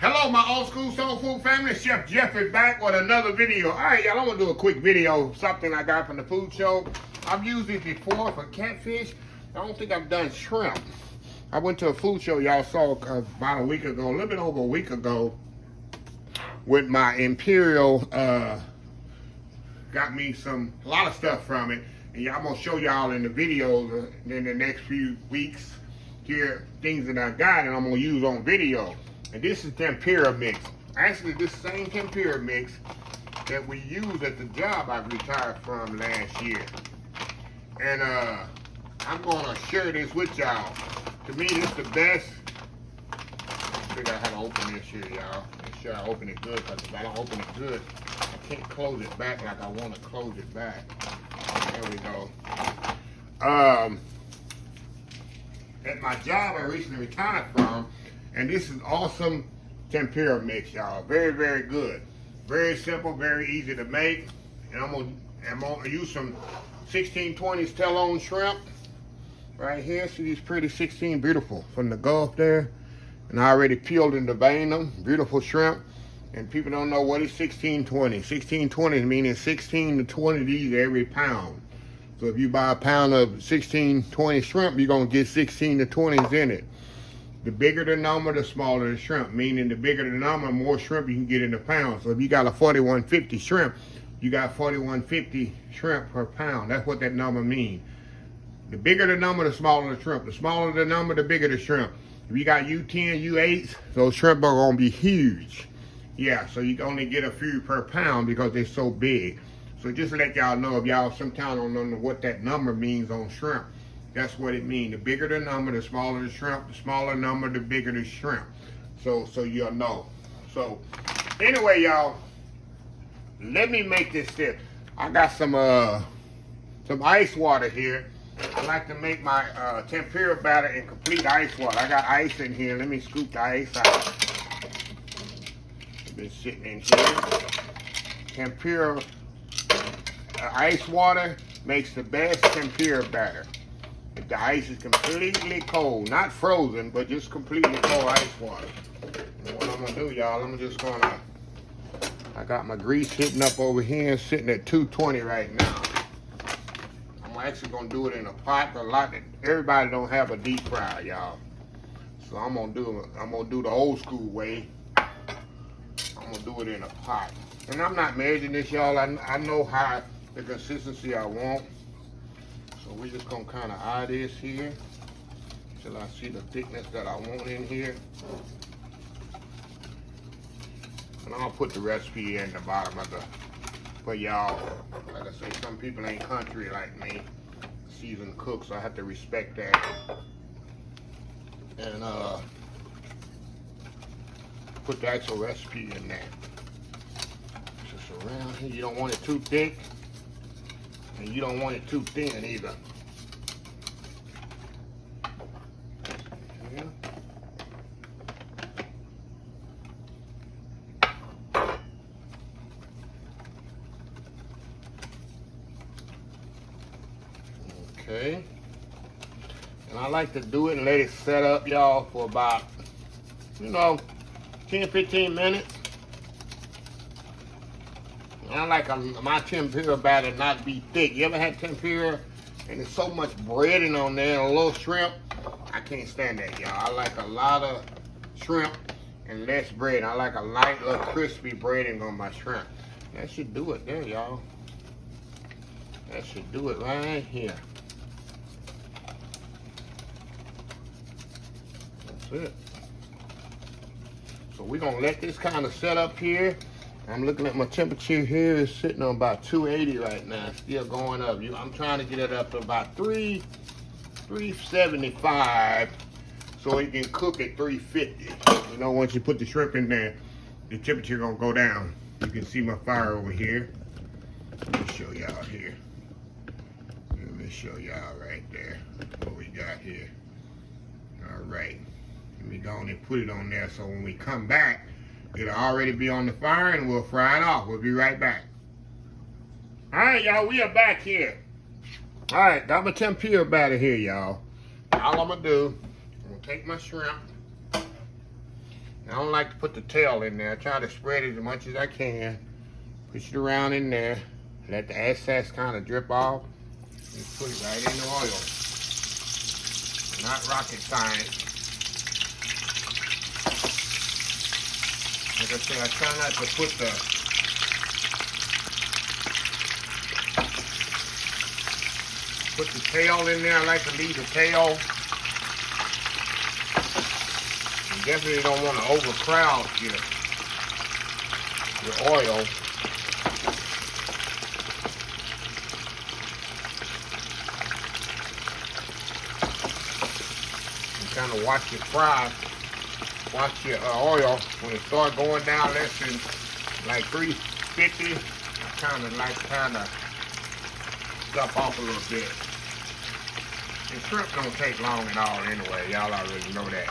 Hello, my old school soul food family. Chef Jeff is back with another video. All right, y'all, I'm gonna do a quick video, something I got from the food show. I've used it before for catfish. I don't think I've done shrimp. I went to a food show y'all saw about a week ago, a little bit over a week ago, with my Imperial. Got me a lot of stuff from it. And I'm gonna show y'all in the videos in the next few weeks here, things that I got and I'm gonna use on video. And this is tempura mix. Actually, this same tempura mix that we used at the job I retired from last year. And I'm gonna share this with y'all. To me, this is the best. I figure out how to open this here, y'all. Make sure I open it good, because if I don't open it good, I can't close it back like I want to close it back. There we go. At my job I recently retired from, and this is awesome tempura mix, y'all. Very, very good. Very simple, very easy to make. And I'm gonna use some 1620s tail-on shrimp right here. See these pretty 16, beautiful from the Gulf there. And I already peeled and deveined them. Beautiful shrimp. And people don't know what is 1620. 1620 meaning 16 to 20 of these every pound. So if you buy a pound of 1620 shrimp, you're gonna get 16 to 20s in it. The bigger the number, the smaller the shrimp. Meaning the bigger the number, the more shrimp you can get in a pound. So if you got a 4150 shrimp, you got 4150 shrimp per pound. That's what that number means. The bigger the number, the smaller the shrimp. The smaller the number, the bigger the shrimp. If you got U10, U8s, those shrimp are gonna be huge. Yeah, so you can only get a few per pound because they're so big. So just to let y'all know, if y'all sometimes don't know what that number means on shrimp, that's what it means. The bigger the number, the smaller the shrimp. The smaller number, the bigger the shrimp. So you'll know. So anyway, y'all, let me make this dip. I got some ice water here. I like to make my tempura batter in complete ice water. I got ice in here. Let me scoop the ice out. It's been sitting in here. Tempura ice water makes the best tempura batter. If the ice is completely cold, not frozen, but just completely cold ice water. And what I'm gonna do, y'all, I got my grease hitting up over here, sitting at 220 right now. I'm actually gonna do it in a pot. Everybody don't have a deep fryer, y'all. So I'm gonna do the old school way. I'm gonna do it in a pot. And I'm not measuring this, y'all. I know how the consistency I want. So we're just gonna kind of eye this here till I see the thickness that I want in here. And I'll put the recipe in the bottom of the, for y'all. Like I say, some people ain't country like me, seasoned cooks, so I have to respect that. And put the actual recipe in there. Just around here, you don't want it too thick, and you don't want it too thin either. Yeah. Okay. And I like to do it and let it set up, y'all, for about, 10-15 minutes. And I like my tempura batter not be thick. You ever had tempura and there's so much breading on there and a little shrimp? I can't stand that, y'all. I like a lot of shrimp and less bread. I like a light little crispy breading on my shrimp. That should do it there, y'all. That should do it right here. That's it. So we're gonna let this kind of set up here. I'm looking at my temperature here. It's sitting on about 280 right now. Still going up. I'm trying to get it up to about 375 so it can cook at 350. Once you put the shrimp in there, the temperature gonna go down. You can see my fire over here. Let me show y'all here. Let me show y'all right there what we got here. All right. Let me go on and put it on there so when we come back, it'll already be on the fire and we'll fry it off. We'll be right back. All right, y'all, we are back here. All right, got my tempura batter here, y'all. All I'm gonna do, I'm gonna take my shrimp I don't like to put the tail in there. I try to spread it as much as I can. Push it around in there. Let the excess kind of drip off. And put it right in the oil. Not rocket science. Like I said, I try not to put the tail in there. I like to leave the tail. You definitely don't want to overcrowd your oil. And kind of watch your fry. Watch your oil. When it starts going down less than like 350, I kind of stuff off a little bit. And shrimp don't take long at all anyway. Y'all already know that.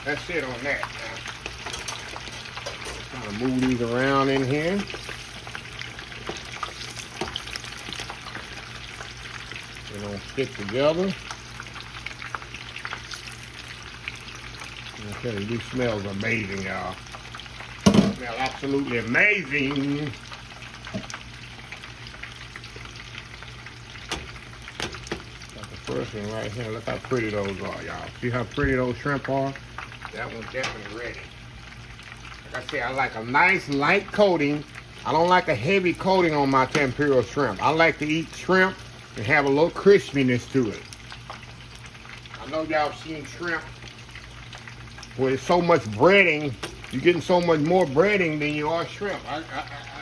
That's it on that. Kind of move these around in here. They don't stick together. I tell you, these smells amazing, y'all. Smell absolutely amazing. Got the first one right here. Look how pretty those are, y'all. See how pretty those shrimp are? That one's definitely ready. Like I said, I like a nice light coating. I don't like a heavy coating on my tempura shrimp. I like to eat shrimp and have a little crispiness to it. I know y'all seen shrimp where there's so much breading. You're getting so much more breading than you are shrimp.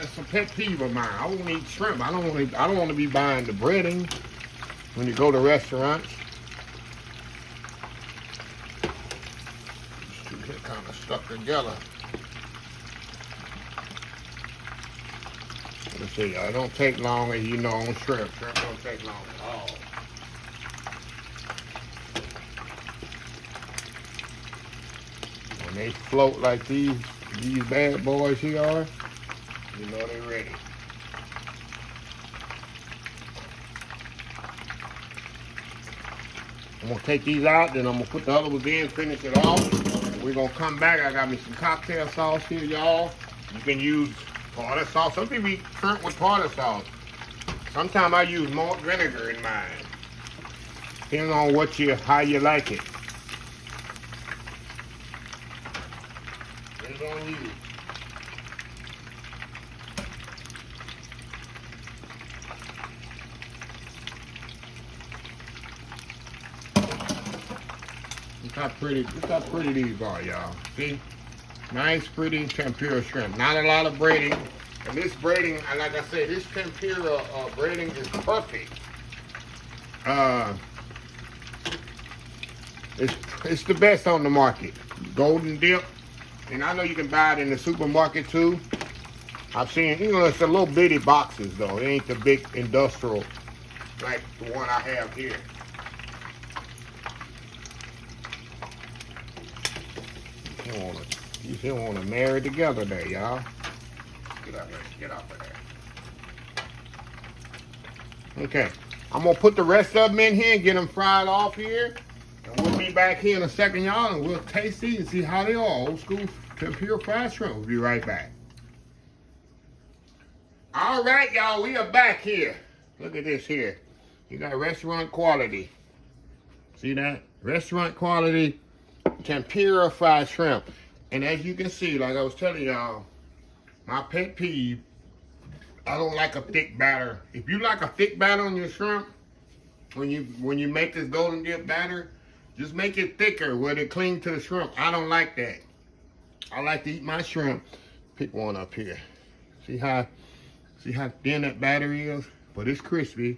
It's a pet peeve of mine. I won't eat shrimp. I don't want to be buying the breading when you go to restaurants. These two get kind of stuck together. Let's see, it don't take long, as you know, on shrimp. Shrimp don't take long at all. When they float like these bad boys here are, you know they're ready. I'm gonna take these out, then I'm gonna put the other ones in, finish it off. We're gonna come back. I got me some cocktail sauce here, y'all. You can use tartar sauce. Some people eat shrimp with tartar sauce. Sometimes I use malt vinegar in mine. Depending on how you like it. It's on you. Look how pretty these are, y'all. See? Nice, pretty tempura shrimp. Not a lot of braiding. And this braiding, like I said, this tempura braiding is perfect. It's the best on the market. Golden Dipt. And I know you can buy it in the supermarket too. I've seen, it's the little bitty boxes though. It ain't the big industrial like the one I have here. You still want to marry together there, y'all. Get off of there. Okay, I'm gonna put the rest of them in here and get them fried off here. And we'll be back here in a second, y'all, and we'll taste these and see how they are. Old school tempura fried shrimp. We'll be right back. All right, y'all, we are back here. Look at this here. You got restaurant quality. See that? Restaurant quality tempura fried shrimp. And as you can see, like I was telling y'all, my pet peeve, I don't like a thick batter. If you like a thick batter on your shrimp, when you make this golden dip batter, just make it thicker where they cling to the shrimp. I don't like that. I like to eat my shrimp. Pick one up here. See how thin that batter is? But it's crispy.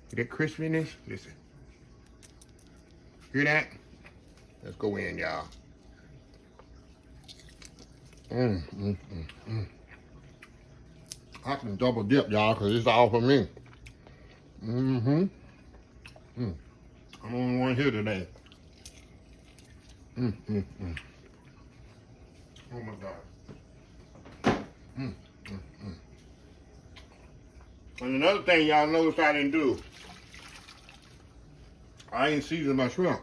See that crispiness? Listen. Hear that? Let's go in, y'all. I can double dip, y'all, because it's all for me. I'm the only one here today. Oh my God. And another thing y'all notice I didn't do, I ain't seasoned my shrimp.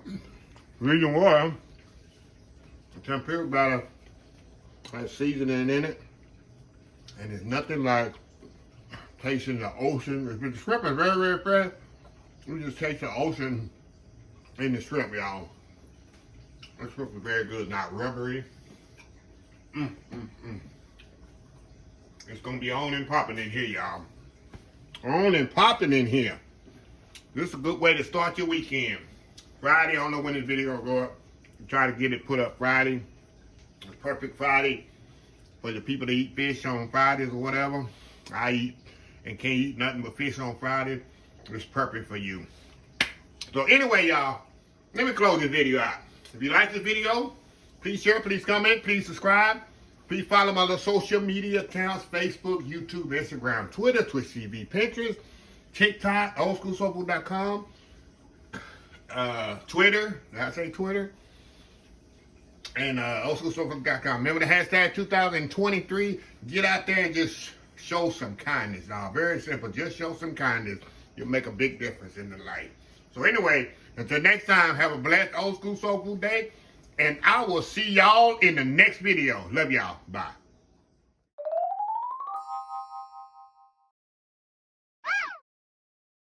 Reason why, the tempura batter has seasoning in it, and it's nothing like tasting the ocean. If the shrimp is very, very fresh, you just taste the ocean in the shrimp, y'all. That shrimp is very good, not rubbery. It's gonna be on and popping in here, y'all. On and popping in here. This is a good way to start your weekend. Friday, I don't know when this video will go up. Try to get it put up Friday. It's perfect Friday for the people that eat fish on Fridays or whatever. I eat and can't eat nothing but fish on Friday. It's perfect for you. So anyway, y'all, let me close this video out. If you like this video, please share, please comment, please subscribe. Please follow my little social media accounts, Facebook, YouTube, Instagram, Twitter, Twitch TV, Pinterest, TikTok, oldschoolsoulfood.com, Twitter, did I say Twitter? And oldschoolsoulfood.com. Remember the hashtag 2023? Get out there and just show some kindness, y'all. Very simple. Just show some kindness. You'll make a big difference in the life. So anyway, until next time, have a blessed Old School Soul Food day. And I will see y'all in the next video. Love y'all. Bye.